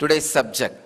Today's subject.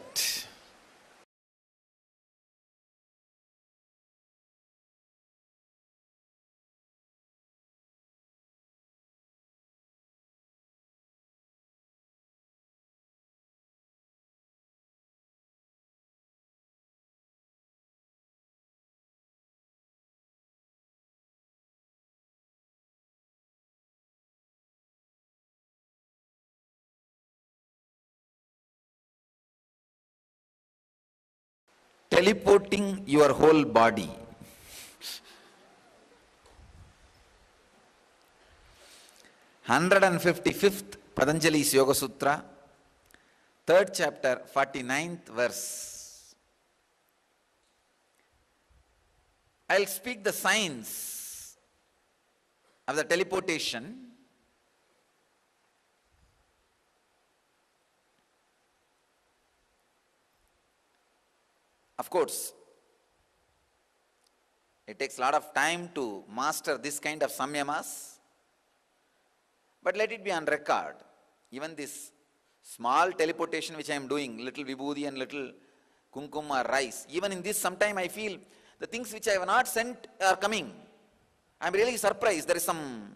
Teleporting your whole body. 155th Patanjali's Yoga Sutra, 3rd chapter, 49th verse. I'll speak the science of the teleportation. Of course, it takes a lot of time to master this kind of samyamas, but let it be on record. Even this small teleportation which I am doing, little vibhuti and little kumkum or rice, even in this sometime I feel the things which I have not sent are coming. I am really surprised. There is some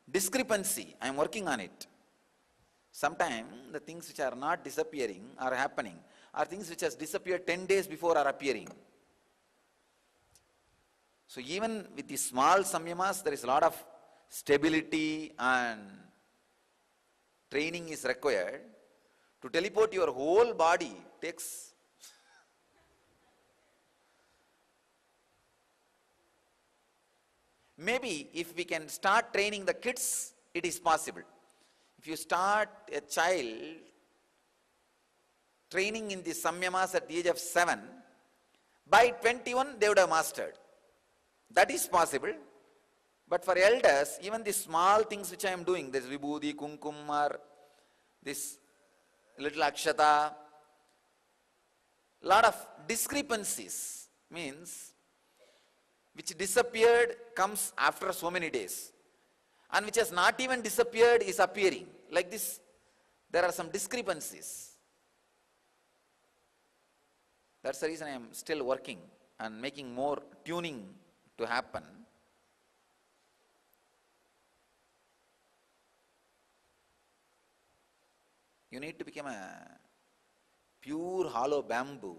discrepancy. I am working on it. Sometimes the things which are not disappearing are happening, are things which has disappeared 10 days before are appearing. So even with the small samyamas, there is a lot of stability and training is required. To teleport your whole body takes maybe if we can start training the kids, it is possible. If you start a child training in the samyamas at the age of 7, by 21 they would have mastered. That is possible. But for elders, even the small things which I am doing, this vibhuti, kumkum, or this little akshata, lot of discrepancies, means which disappeared comes after so many days, and which has not even disappeared is appearing. Like this, there are some discrepancies. That's the reason I am still working and making more tuning to happen. You need to become a pure hollow bamboo.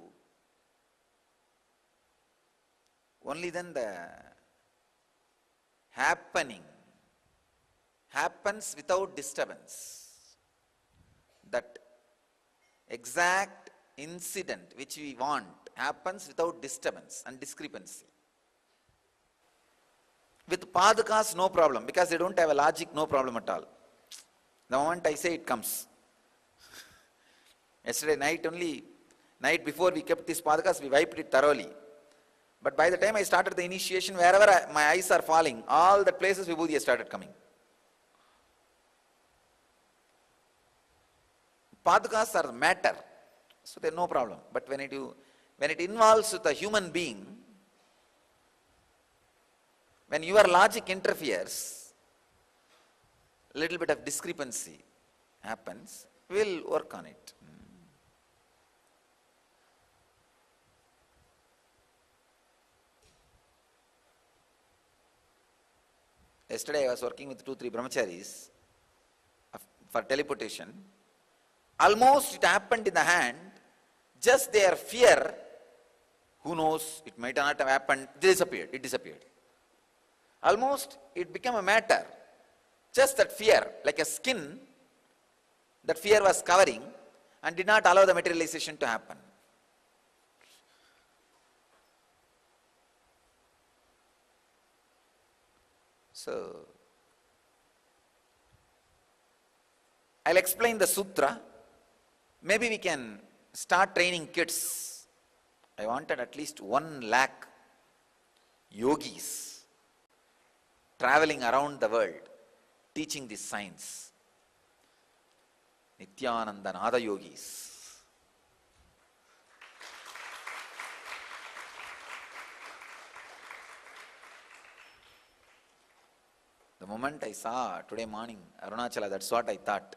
Only then the happening happens without disturbance. That exact incident which we want happens without disturbance and discrepancy. With padakas, no problem, because they don't have a logic, no problem at all. The moment I say, it comes. Yesterday night before we kept these padakas, we wiped it thoroughly. But by the time I started the initiation, wherever my eyes are falling, all the places vibhuti started coming. Padakas are matter, so there is no problem. But when it involves with a human being, when your logic interferes, a little bit of discrepancy happens, we'll work on it. Yesterday I was working with 2-3 brahmacharis for teleportation. Almost it happened in the hand, just their fear, who knows, it might not have happened, it disappeared. Almost it became a matter, just that fear, like a skin, that fear was covering and did not allow the materialization to happen. So, I'll explain the sutra. Maybe we can start training kids. I wanted at least 1 lakh yogis traveling around the world teaching this science. Nithyananda and other yogis. The moment I saw today morning Arunachala, that's what I thought.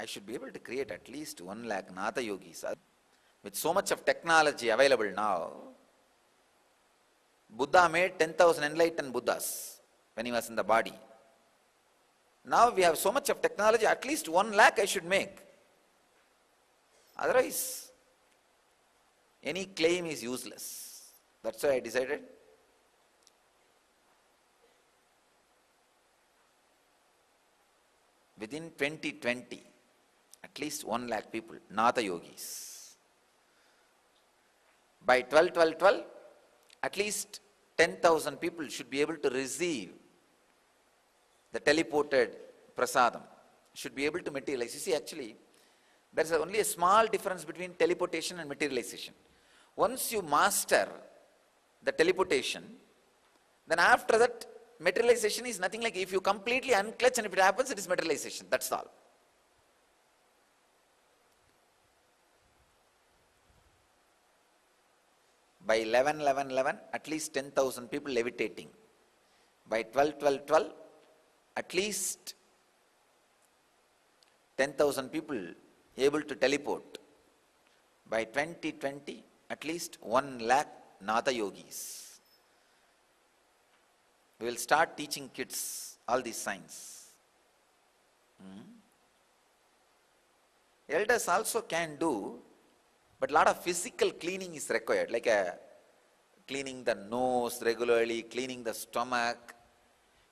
I should be able to create at least 1 lakh Natha yogis. With so much of technology available now, Buddha made 10,000 enlightened Buddhas when he was in the body. Now we have so much of technology, at least 1 lakh I should make. Otherwise, any claim is useless. That's why I decided. Within 2020, at least 1 lakh people, Natha yogis. By 12, at least 10,000 people should be able to receive the teleported prasadam, should be able to materialize. You see, actually, there is only a small difference between teleportation and materialization. Once you master the teleportation, then after that, materialization is nothing like if you completely unclutch and if it happens, it is materialization. That's all. By 11, at least 10,000 people levitating. By 12, at least 10,000 people able to teleport. By 2020, at least 1 lakh Natha yogis. We will start teaching kids all these signs. Elders also can do, but a lot of physical cleaning is required, like cleaning the nose regularly, cleaning the stomach.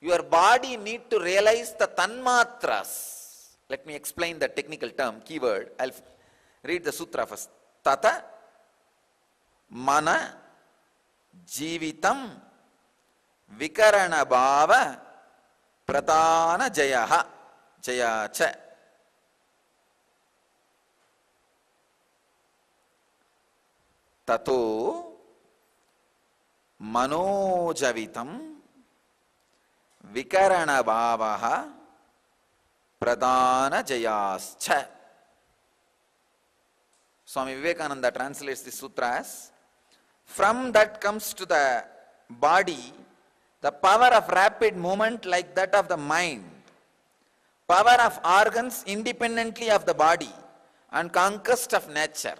Your body need to realize the tanmatras. Let me explain the technical term, keyword. I'll read the sutra first. Tata mana jivitam vikarana bhava pradana jayaha jayacha. Tato manojavitam vikarana bhavaha pradana jayascha. Swami Vivekananda translates this sutra as, from that comes to the body the power of rapid movement like that of the mind, power of organs independently of the body, and conquest of nature.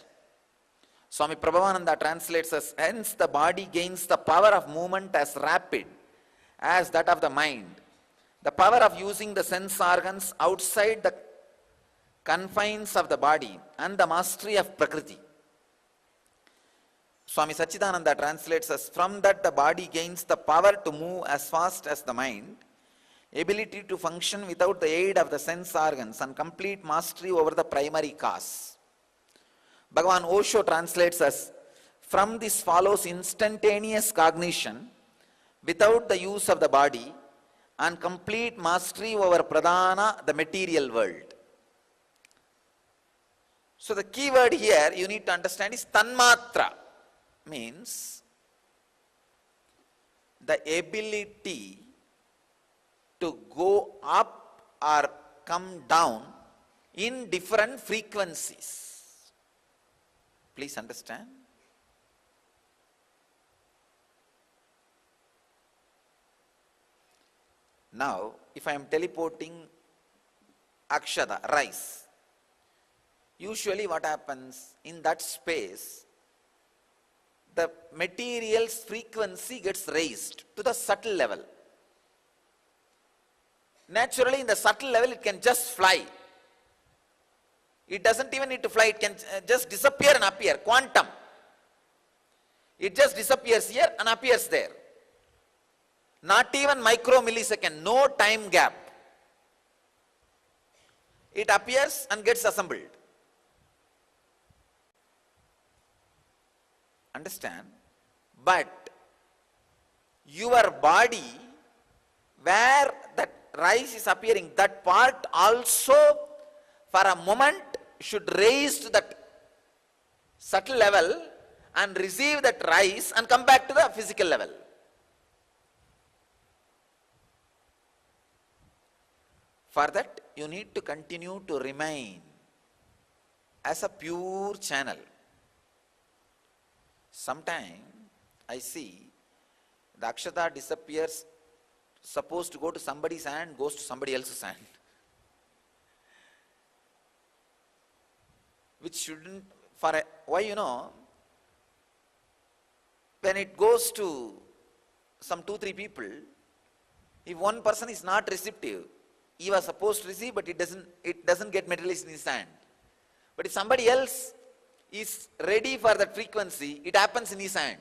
Swami Prabhavananda translates as, hence the body gains the power of movement as rapid as that of the mind, the power of using the sense organs outside the confines of the body, and the mastery of Prakriti. Swami Sachidananda translates as, from that the body gains the power to move as fast as the mind, ability to function without the aid of the sense organs, and complete mastery over the primary cause. Bhagavan Osho translates as, from this follows instantaneous cognition without the use of the body, and complete mastery over pradana, the material world. So the key word here you need to understand is tanmatra, means the ability to go up or come down in different frequencies. Please understand. Now, if I am teleporting akshada, rice, usually what happens in that space, the material's frequency gets raised to the subtle level. Naturally, in the subtle level, it can just fly. It doesn't even need to fly, it can just disappear and appear, quantum. It just disappears here and appears there. Not even micro millisecond, no time gap. It appears and gets assembled. Understand? But your body, where that rice is appearing, that part also for a moment should raise to that subtle level and receive that rice and come back to the physical level. For that, you need to continue to remain as a pure channel. Sometime I see the akshata disappears, supposed to go to somebody's hand, goes to somebody else's hand. which shouldn't, why, when it goes to some 2-3 people, if one person is not receptive, he was supposed to receive, but it doesn't get materialized in his hand. But if somebody else is ready for that frequency, it happens in his hand.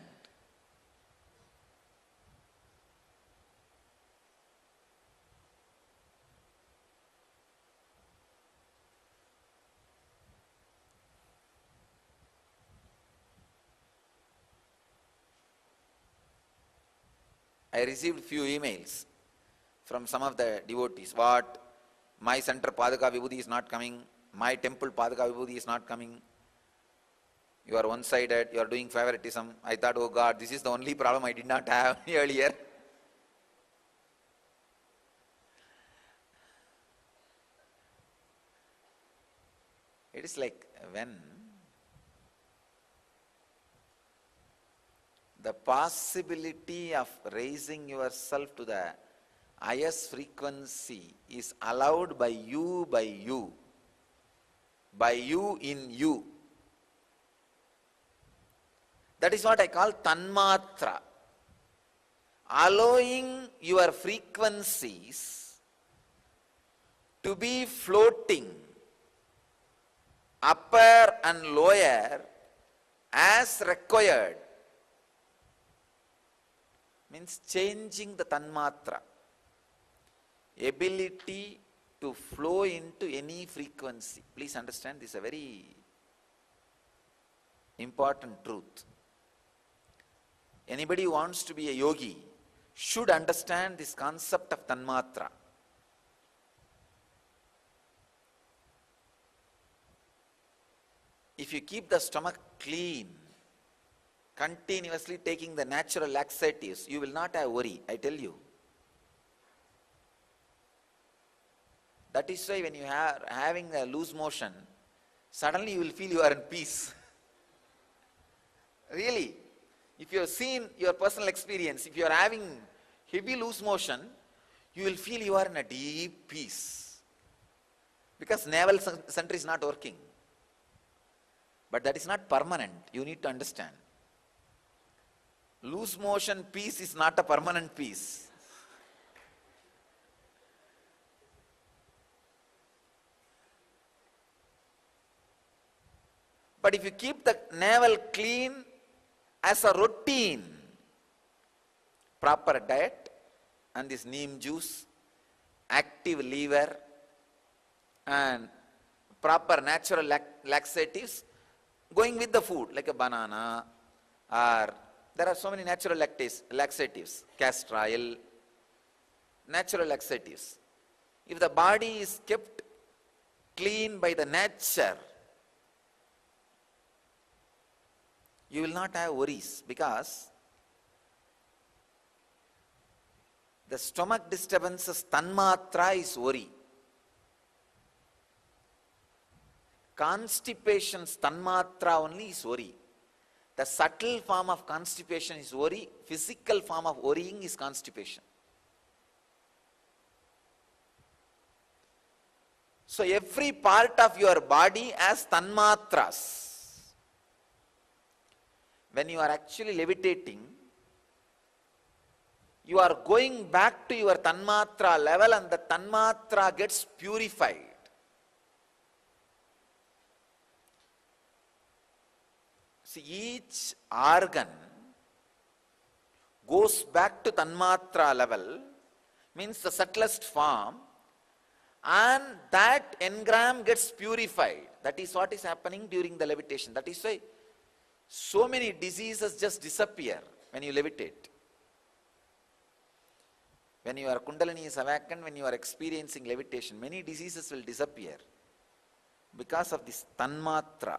I received few emails from some of the devotees. What? My center Padaka Vibhuti is not coming. My temple Padaka Vibhuti is not coming. You are one-sided. You are doing favoritism. I thought, oh God, this is the only problem I did not have earlier. It is like when the possibility of raising yourself to the highest frequency is allowed by you in you. That is what I call tanmatra. Allowing your frequencies to be floating upper and lower as required means changing the tanmatra, ability to flow into any frequency. Please understand, this is a very important truth. Anybody who wants to be a yogi should understand this concept of tanmatra. If you keep the stomach clean, continuously taking the natural laxatives, you will not have worry, I tell you. That is why when you are having a loose motion, suddenly you will feel you are in peace. Really, if you have seen your personal experience, if you are having heavy loose motion, you will feel you are in a deep peace. Because navel center is not working. But that is not permanent, you need to understand. Loose motion peace is not a permanent peace. But if you keep the navel clean as a routine, proper diet and this neem juice, active liver and proper natural laxatives, going with the food like a banana, or there are so many natural laxatives, castor oil, natural laxatives. If the body is kept clean by the nature, you will not have worries, because the stomach disturbances, tanmatra is worry. Constipation's tanmatra only is worry. The subtle form of constipation is worry, physical form of worrying is constipation. So every part of your body has tanmatras. When you are actually levitating, you are going back to your tanmatra level and the tanmatra gets purified. See, each organ goes back to tanmatra level, means the subtlest form, and that engram gets purified. That is what is happening during the levitation. That is why so many diseases just disappear when you levitate. When your kundalini is awakened, when you are experiencing levitation, many diseases will disappear because of this tanmatra.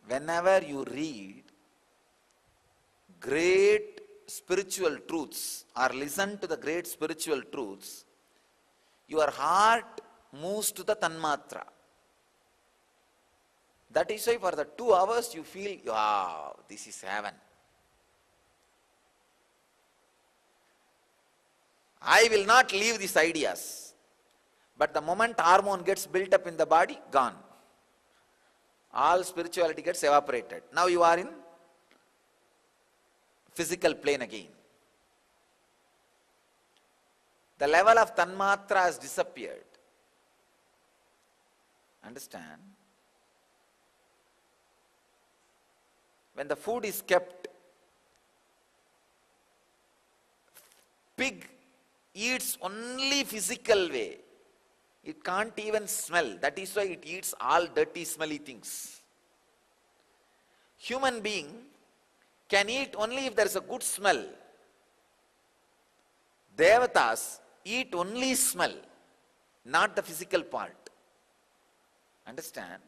Whenever you read great spiritual truths or listen to the great spiritual truths, your heart moves to the tanmatra. That is why for the 2 hours you feel, wow, this is heaven. I will not leave these ideas. But the moment hormone gets built up in the body, gone. All spirituality gets evaporated. Now you are in physical plane again. The level of tanmatra has disappeared. Understand? When the food is kept, pig eats only physical way. It can't even smell. That is why it eats all dirty, smelly things. Human being can eat only if there is a good smell. Devatas eat only smell, not the physical part. Understand?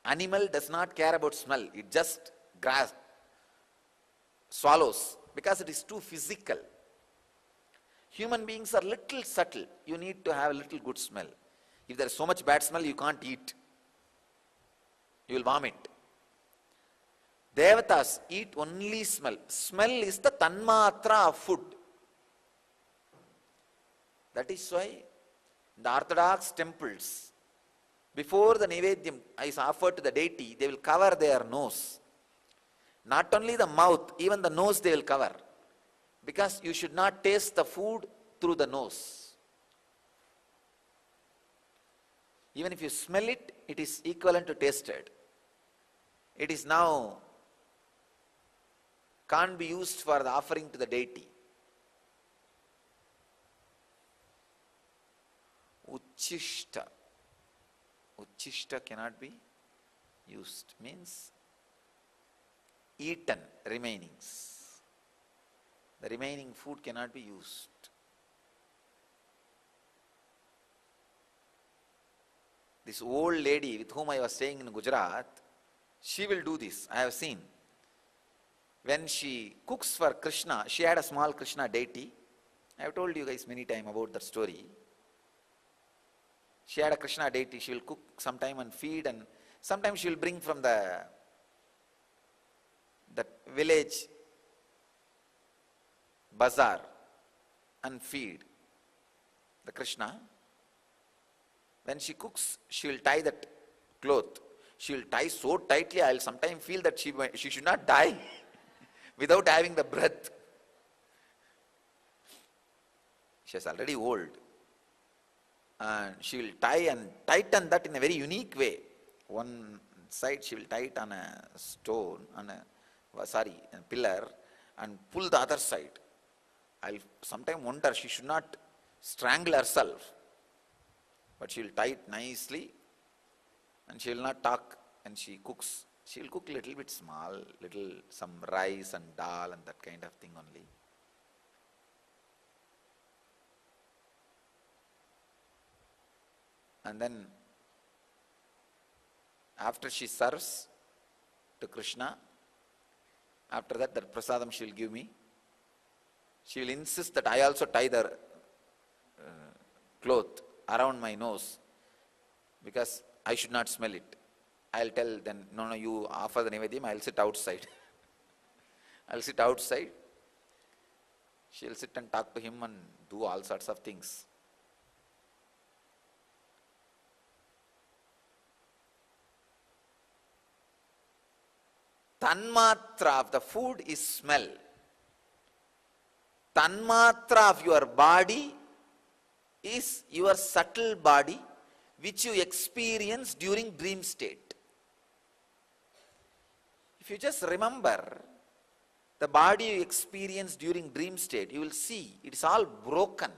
Animal does not care about smell. It just swallows because it is too physical. Human beings are little subtle. You need to have a little good smell. If there is so much bad smell, you can't eat. You will vomit. Devatas eat only smell. Smell is the tanmatra of food. That is why in the Orthodox temples, before the Nivedyam is offered to the deity, they will cover their nose. Not only the mouth, even the nose they will cover. Because you should not taste the food through the nose. Even if you smell it, it is equivalent to tasted. It is now can't be used for the offering to the deity. Uchishta. Uchishta cannot be used. Means eaten, remainings. The remaining food cannot be used. This old lady with whom I was staying in Gujarat, she will do this. I have seen. When she cooks for Krishna, she had a small Krishna deity. I have told you guys many times about that story. She had a Krishna deity. She will cook sometime and feed, and sometimes she will bring from the village bazaar and feed the Krishna. When she cooks, she will tie that cloth. She will tie so tightly, I will sometimes feel that she should not die without having the breath. She is already old. And she will tie and tighten that in a very unique way. One side she will tie it on a stone, a pillar, and pull the other side. I'll sometimes wonder she should not strangle herself, but she will tie it nicely, and she will not talk. And she cooks. She will cook little bit small, some rice and dal and that kind of thing only. And then after she serves to Krishna, after that prasadam she will give me. She will insist that I also tie the cloth around my nose because I should not smell it. I'll tell then, no, you offer the Nivedyam, I'll sit outside. I'll sit outside. She'll sit and talk to him and do all sorts of things. Tanmatra of the food is smell. Tanmatra of your body is your subtle body which you experience during dream state. If you just remember the body you experience during dream state, you will see it is all broken.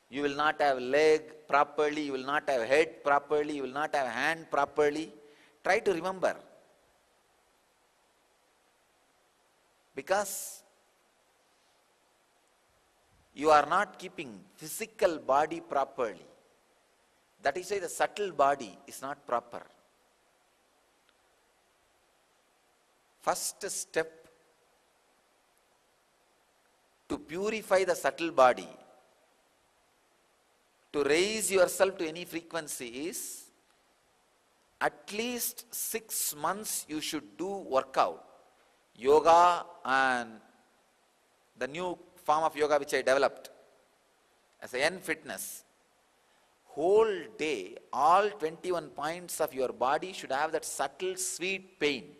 You will not have leg properly, you will not have head properly, you will not have hand properly. Try to remember. Because you are not keeping physical body properly. That is why the subtle body is not proper. First step to purify the subtle body, to raise yourself to any frequency, is at least 6 months you should do workout. Yoga and the new form of yoga which I developed as a N fitness. Whole day, all 21 points of your body should have that subtle sweet pain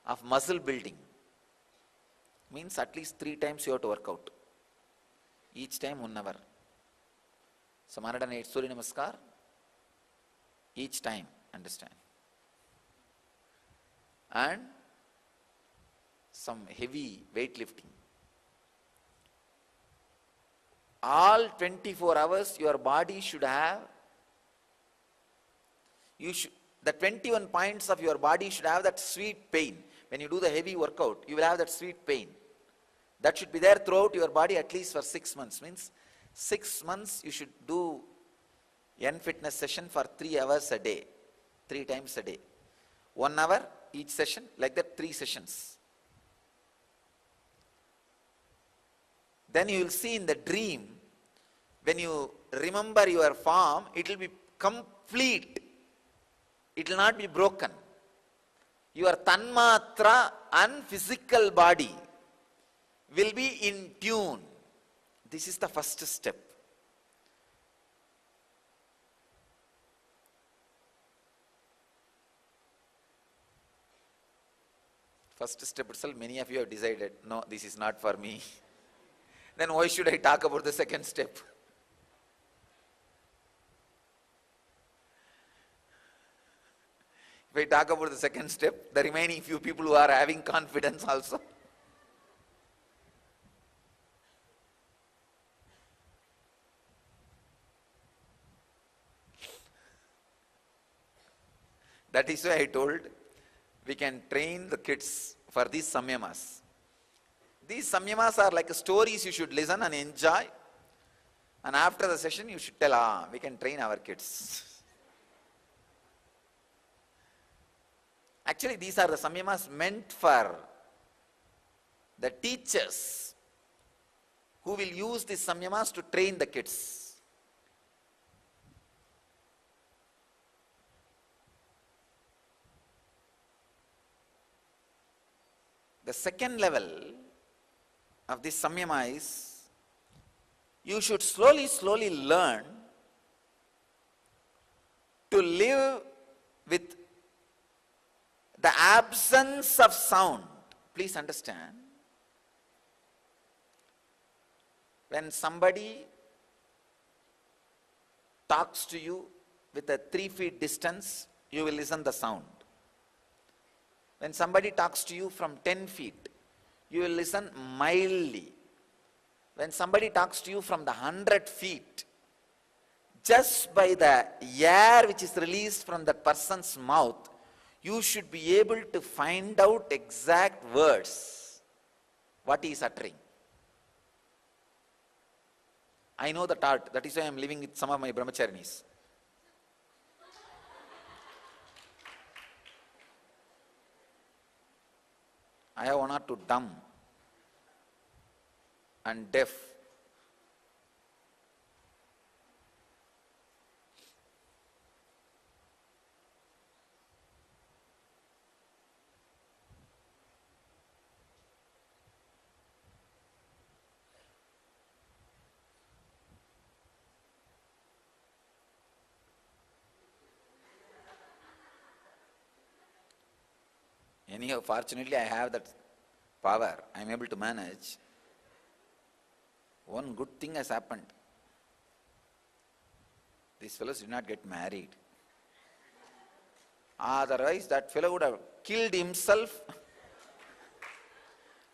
of muscle building. Means at least 3 times you have to work out. Each time 1 hour. So 108 Surya Namaskar. Each time, understand. And some heavy weightlifting. All 24 hours your body should have, the 21 points of your body should have that sweet pain. When you do the heavy workout, you will have that sweet pain. That should be there throughout your body at least for 6 months. Means 6 months you should do N fitness session for 3 hours a day. 3 times a day. 1 hour each session, like that 3 sessions. Then you will see in the dream, when you remember your form, it will be complete. It will not be broken. Your tanmatra and physical body will be in tune. This is the first step. First step itself, many of you have decided, no, this is not for me. Then why should I talk about the second step? If I talk about the second step, the remaining few people who are having confidence also. That is why I told we can train the kids for these samyamas. These samyamas are like stories you should listen and enjoy. And after the session you should tell, we can train our kids. Actually, these are the samyamas meant for the teachers who will use these samyamas to train the kids. The second level of this samyama is, you should slowly learn to live with the absence of sound. Please understand. When somebody talks to you with a 3 feet distance, you will listen the sound. When somebody talks to you from 10 feet, you will listen mildly. When somebody talks to you from the 100 feet, just by the air which is released from that person's mouth, you should be able to find out exact words, what he is uttering. I know that art. That is why I am living with some of my brahmacharinis. I have 1 or 2 dumb and deaf. Anyhow, fortunately I have that power. I am able to manage. One good thing has happened. These fellows did not get married. Otherwise that fellow would have killed himself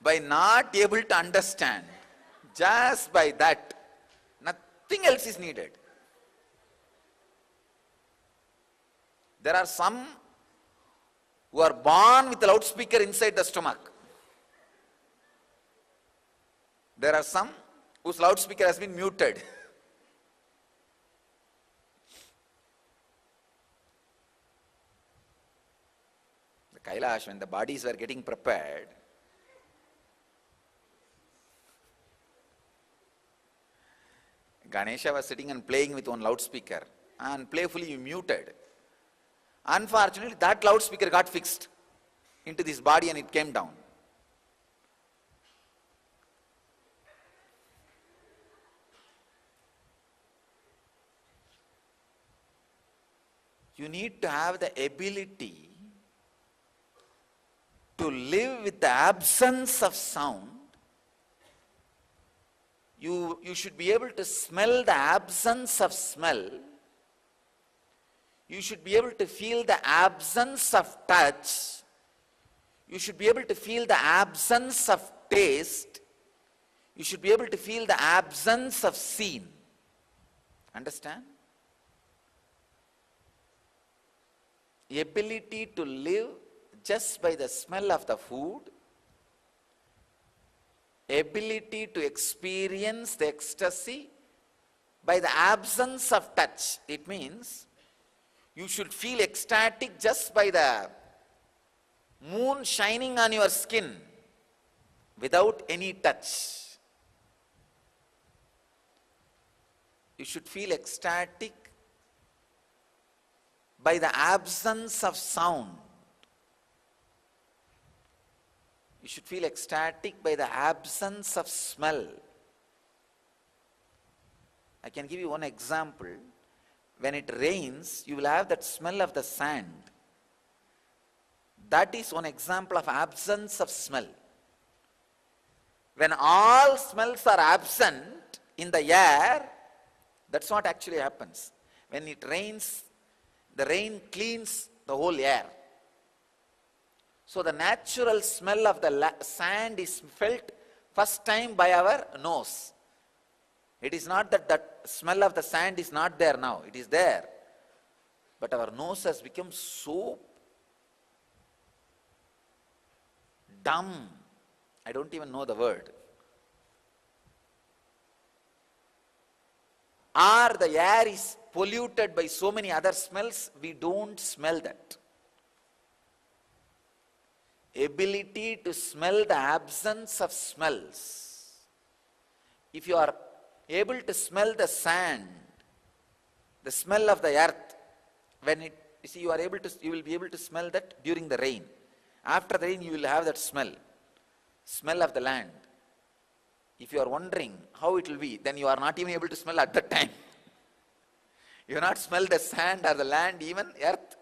by not able to understand. Just by that. Nothing else is needed. There are some who are born with a loudspeaker inside the stomach. There are some whose loudspeaker has been muted. The Kailash, when the bodies were getting prepared, Ganesha was sitting and playing with one loudspeaker and playfully muted. Unfortunately, that loudspeaker got fixed into this body and it came down. You need to have the ability to live with the absence of sound. You should be able to smell the absence of smell. You should be able to feel the absence of touch. You should be able to feel the absence of taste. You should be able to feel the absence of scene. Understand? The ability to live just by the smell of the food, ability to experience the ecstasy by the absence of touch. It means you should feel ecstatic just by the moon shining on your skin without any touch. You should feel ecstatic by the absence of sound. You should feel ecstatic by the absence of smell. I can give you one example. When it rains, you will have that smell of the sand. That is one example of absence of smell. When all smells are absent in the air, that's what actually happens. When it rains, the rain cleans the whole air. So the natural smell of the sand is felt first time by our nose. It is not that the smell of the sand is not there now. It is there. But our nose has become so dumb. I don't even know the word. Or the air is polluted by so many other smells, we don't smell that. Ability to smell the absence of smells. If you are able to smell the sand, the smell of the earth, when it, you see, you will be able to smell that during the rain. After the rain, you will have that smell of the land. If you are wondering how it will be, then you are not even able to smell at that time. You not smell the sand or the land, even earth,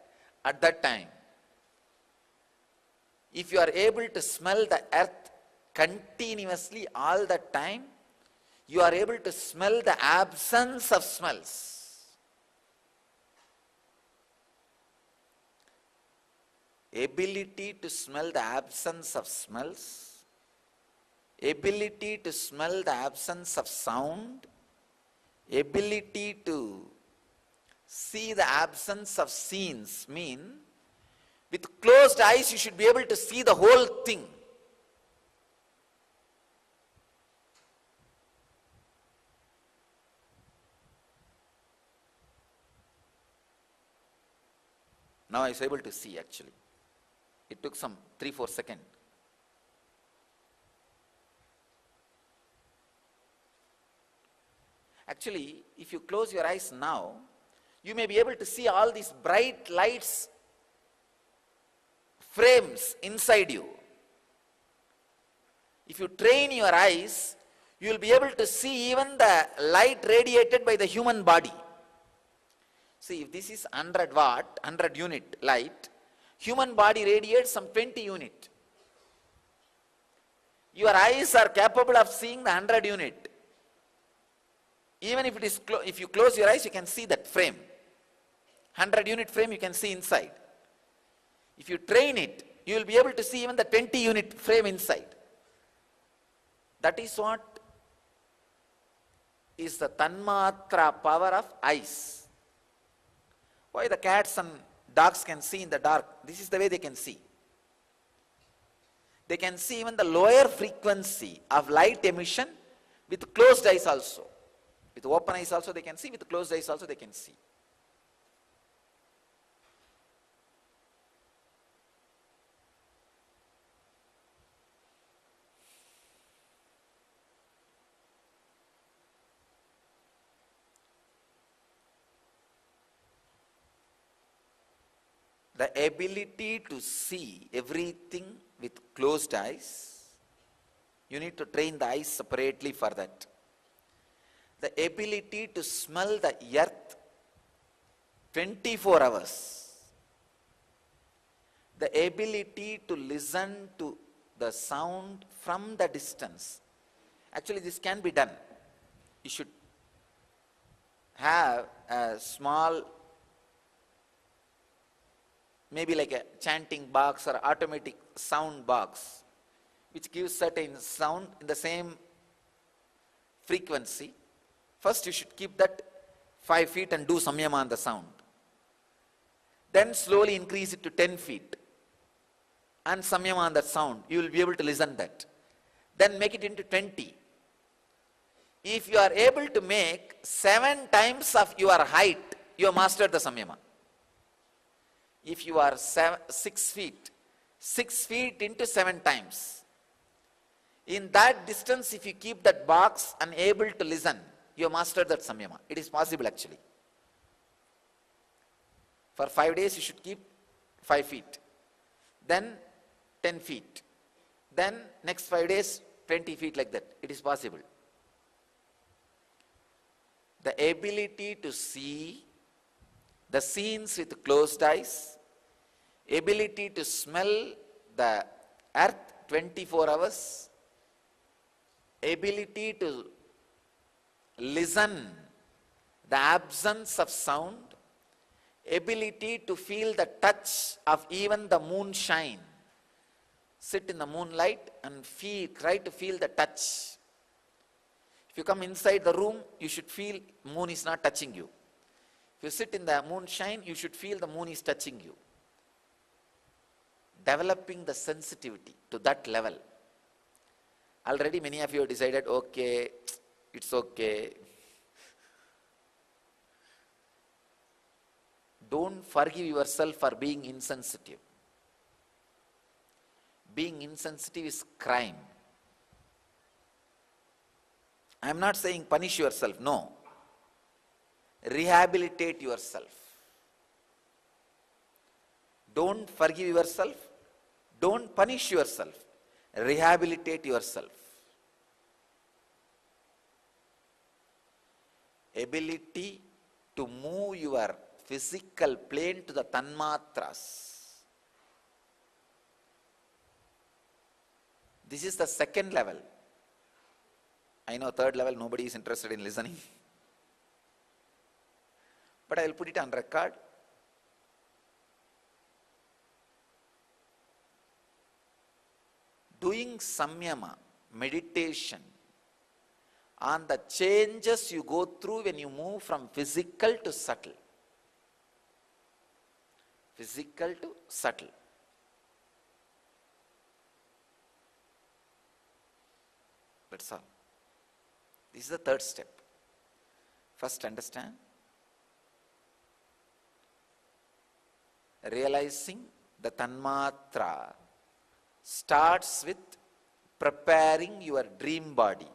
at that time. If you are able to smell the earth continuously all the time, you are able to smell the absence of smells. Ability to smell the absence of smells, ability to smell the absence of sound, ability to see the absence of scenes mean with closed eyes you should be able to see the whole thing. Now I was able to see actually. It took some 3-4 seconds. Actually, if you close your eyes now, you may be able to see all these bright lights, frames inside you. If you train your eyes, you will be able to see even the light radiated by the human body. See, if this is 100 watt, 100 unit light, human body radiates some 20 unit. Your eyes are capable of seeing the 100 unit. Even if it is if you close your eyes, you can see that frame. 100 unit frame you can see inside. If you train it, you will be able to see even the 20 unit frame inside. That is what is the tanmatra power of eyes. Why the cats and dogs can see in the dark? This is the way they can see. They can see even the lower frequency of light emission with closed eyes also. With open eyes also they can see, with closed eyes also they can see. the ability to see everything with closed eyes. You need to train the eyes separately for that. The ability to smell the earth 24 hours. The ability to listen to the sound from the distance. Actually, this can be done. You should have a small, maybe like a chanting box or automatic sound box, which gives certain sound in the same frequency. First, you should keep that 5 feet and do samyama on the sound. Then slowly increase it to 10 feet and samyama on that sound. You will be able to listen that. Then make it into 20. If you are able to make 7 times of your height, you have mastered the samyama. If you are 6 feet, 6 feet into 7 times. In that distance, if you keep that box and able to listen, you have mastered that samyama. It is possible actually. For 5 days, you should keep 5 feet. Then 10 feet. Then next 5 days, 20 feet like that. It is possible. The ability to see the scenes with closed eyes, ability to smell the earth 24 hours, ability to listen the absence of sound, ability to feel the touch of even the moonshine. Sit in the moonlight and try to feel the touch. If you come inside the room, you should feel moon is not touching you. If you sit in the moonshine, you should feel the moon is touching you. Developing the sensitivity to that level. Already many of you have decided, okay, it's okay. Don't forgive yourself for being insensitive. Being insensitive is crime. I am not saying punish yourself, no. Rehabilitate yourself. Don't forgive yourself. Don't punish yourself. Rehabilitate yourself. Ability to move your physical plane to the tanmatras. This is the second level. I know third level nobody is interested in listening. But I will put it on record. Doing samyama, meditation, on the changes you go through when you move from physical to subtle. Physical to subtle. That's all. This is the third step. First, understand. Realizing the tanmatra starts with preparing your dream body.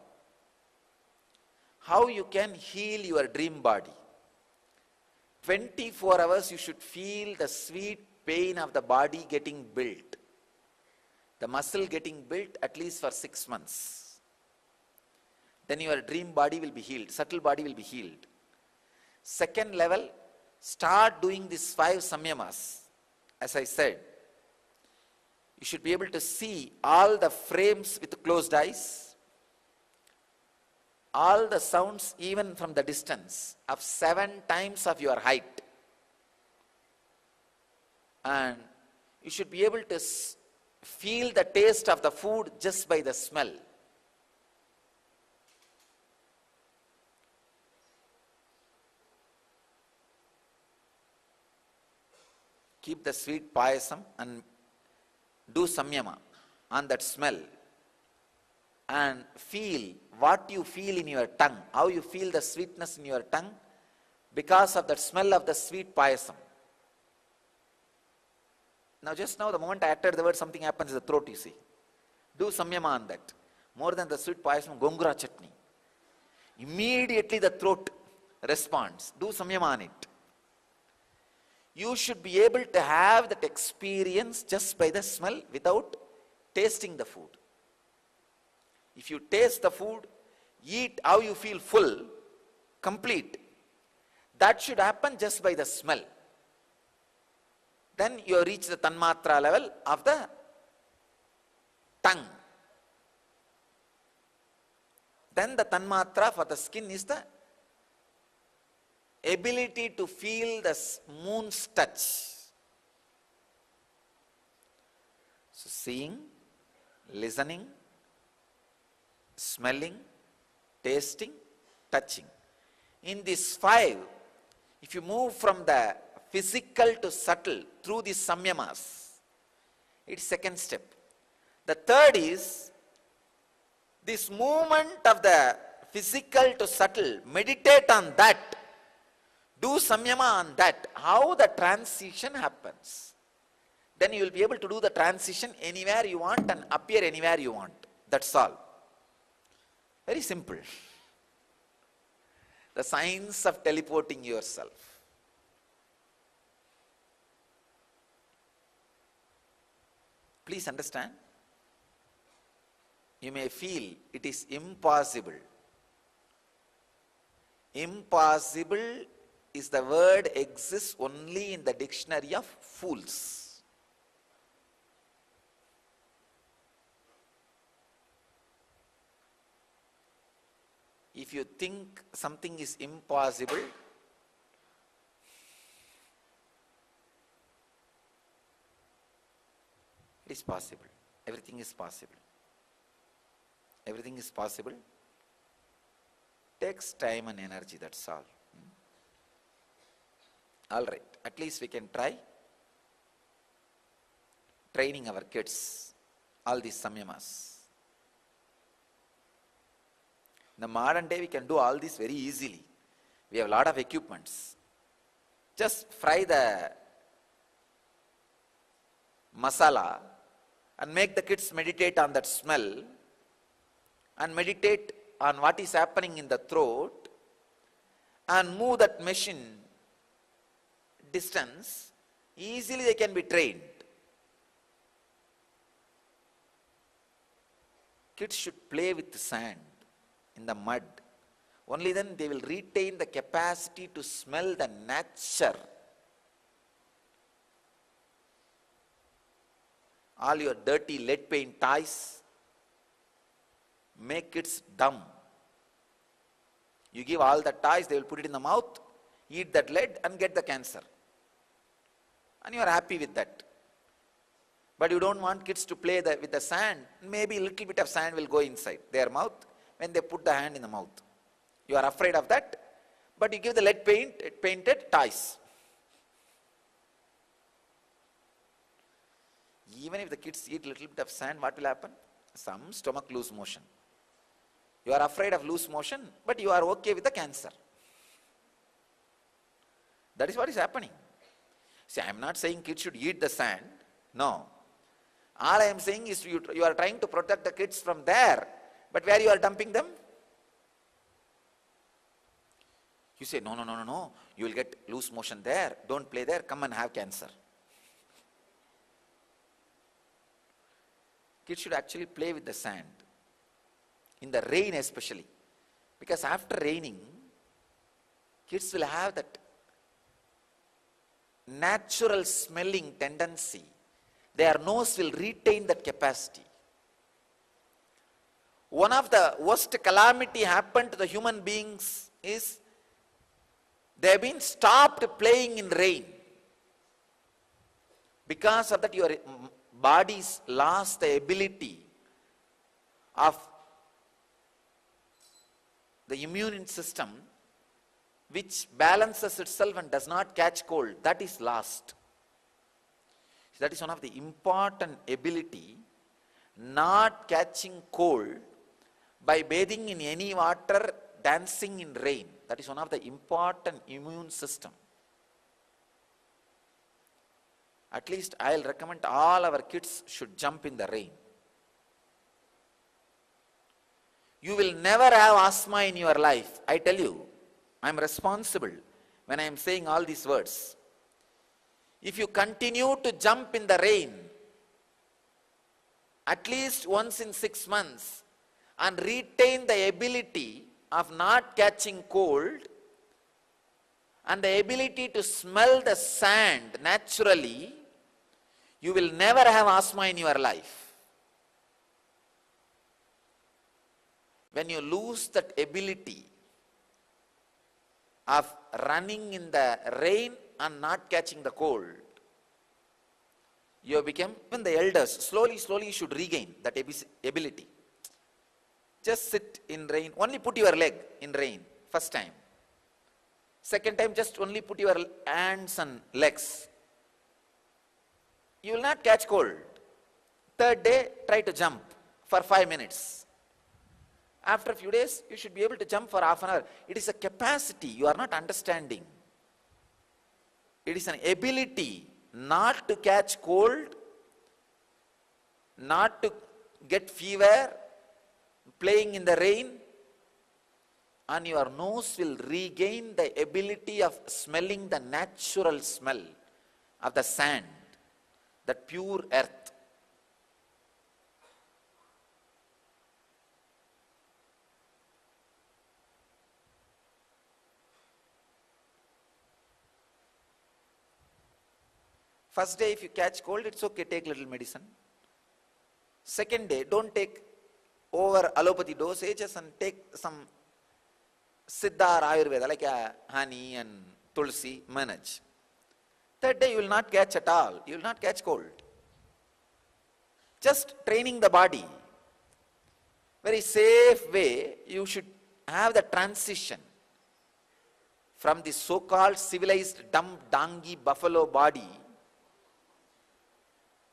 How you can heal your dream body? 24 hours you should feel the sweet pain of the body getting built. The muscle getting built at least for 6 months. Then your dream body will be healed, subtle body will be healed. Second level, start doing these 5 samyamas. As I said, you should be able to see all the frames with closed eyes, all the sounds even from the distance of 7 times of your height. And you should be able to feel the taste of the food just by the smell. Keep the sweet payasam and do samyama on that smell. And feel what you feel in your tongue, how you feel the sweetness in your tongue because of the smell of the sweet payasam. Now just now, the moment I uttered the word, something happens in the throat, you see. Do samyama on that. More than the sweet payasam, gongura chutney. Immediately the throat responds. Do samyama on it. You should be able to have that experience just by the smell without tasting the food. If you taste the food, eat how you feel full, complete. That should happen just by the smell. Then you reach the tanmatra level of the tongue. Then the tanmatra for the skin is the ability to feel the moon's touch. So seeing, listening, smelling, tasting, touching. In these 5, if you move from the physical to subtle through these samyamas, it's second step. The third is this movement of the physical to subtle. Meditate on that. Do samyama on that. How the transition happens. Then you will be able to do the transition anywhere you want and appear anywhere you want. That's all. Very simple. The science of teleporting yourself. Please understand. You may feel it is impossible. Impossible is the word exists only in the dictionary of fools. If you think something is impossible, it is possible. Everything is possible. Everything is possible. Takes time and energy, that's all. All right, at least we can try training our kids, all these samyamas. In the modern day, we can do all this very easily. We have a lot of equipments. Just fry the masala and make the kids meditate on that smell and meditate on what is happening in the throat and move that machine distance. Easily they can be trained. Kids should play with the sand, in the mud. Only then they will retain the capacity to smell the nature. All your dirty lead paint toys make kids dumb. You give all the toys, they will put it in the mouth, eat that lead and get the cancer. And you are happy with that. But you don't want kids to play with the sand. Maybe a little bit of sand will go inside their mouth when they put the hand in the mouth. You are afraid of that, but you give the lead painted toys. Even if the kids eat a little bit of sand, what will happen? Some stomach loose motion. You are afraid of loose motion, but you are okay with the cancer. That is what is happening. See, I am not saying kids should eat the sand. No. All I am saying is you are trying to protect the kids from there, but where you are dumping them? You say, no, you will get loose motion there. Don't play there. Come and have cancer. Kids should actually play with the sand. In the rain especially. Because after raining, kids will have that natural smelling tendency. Their nose will retain that capacity. One of the worst calamity happened to the human beings is they have been stopped playing in rain. Because of that, your bodies lost the ability of the immune system which balances itself and does not catch cold. That is lost. That is one of the important ability, not catching cold by bathing in any water, dancing in rain. That is one of the important immune system. At least I will recommend all our kids should jump in the rain. You will never have asthma in your life. I tell you, I am responsible when I am saying all these words. If you continue to jump in the rain, at least once in 6 months, and retain the ability of not catching cold, and the ability to smell the sand naturally, you will never have asthma in your life. When you lose that ability of running in the rain and not catching the cold, you have become, even the elders, slowly you should regain that ability. Just sit in rain, only put your leg in rain, first time. Second time, just only put your hands and legs. You will not catch cold. Third day, try to jump for 5 minutes. After a few days, you should be able to jump for half an hour. It is a capacity you are not understanding. It is an ability not to catch cold, not to get fever, playing in the rain, and your nose will regain the ability of smelling the natural smell of the sand, that pure earth. First day, if you catch cold, it's okay, take little medicine. Second day, don't take over allopathy dosages and take some Siddha or Ayurveda, like honey and tulsi, manage. Third day, you will not catch at all. You will not catch cold. Just training the body. Very safe way, you should have the transition from the so-called civilized dumb donkey buffalo body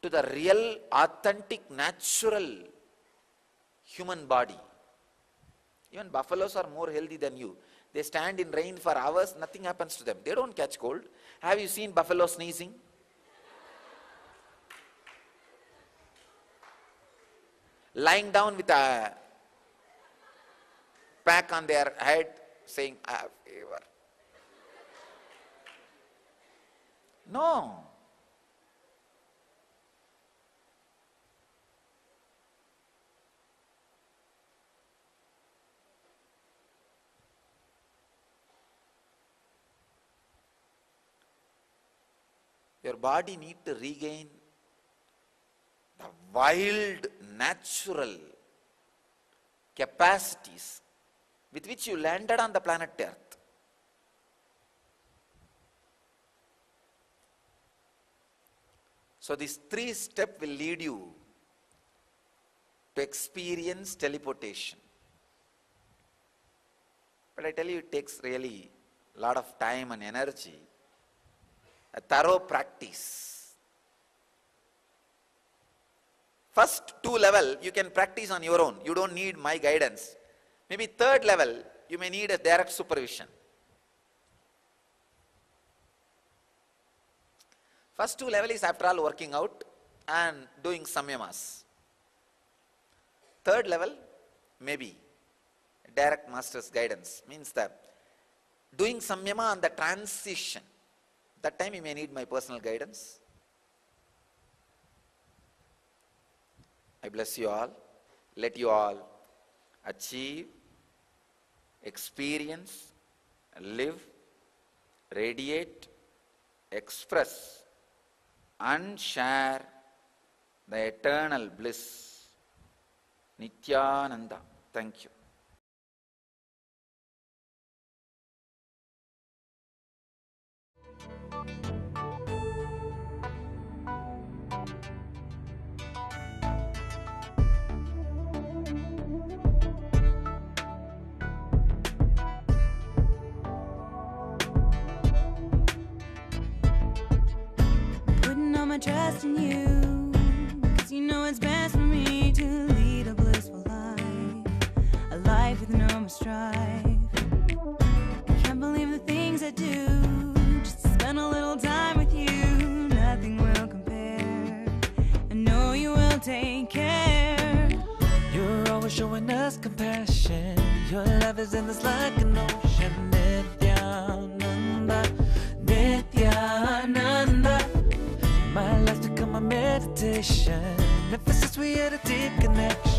to the real, authentic, natural human body. Even buffaloes are more healthy than you. They stand in rain for hours, nothing happens to them. They don't catch cold. Have you seen buffalo sneezing? Lying down with a pack on their head, saying, I have fever. No. Your body needs to regain the wild, natural capacities with which you landed on the planet Earth. So these 3 steps will lead you to experience teleportation. But I tell you, it takes really a lot of time and energy, a thorough practice. First 2 level, you can practice on your own. You don't need my guidance. Maybe 3rd level, you may need a direct supervision. First 2 level is, after all, working out and doing samyamas. 3rd level, maybe direct master's guidance. Means that doing samyama on the transition. That time you may need my personal guidance. I bless you all. Let you all achieve, experience, live, radiate, express, and share the eternal bliss. Nithyananda. Thank you. I trust in you, 'cause you know it's best for me to lead a blissful life, a life with no more strife. I can't believe the things I do, just to spend a little time with you. Nothing will compare, I know you will take care. You're always showing us compassion, your love is endless like an ocean. Nithyananda, Nithyananda. meditation. Emphasis, we had a deep connection.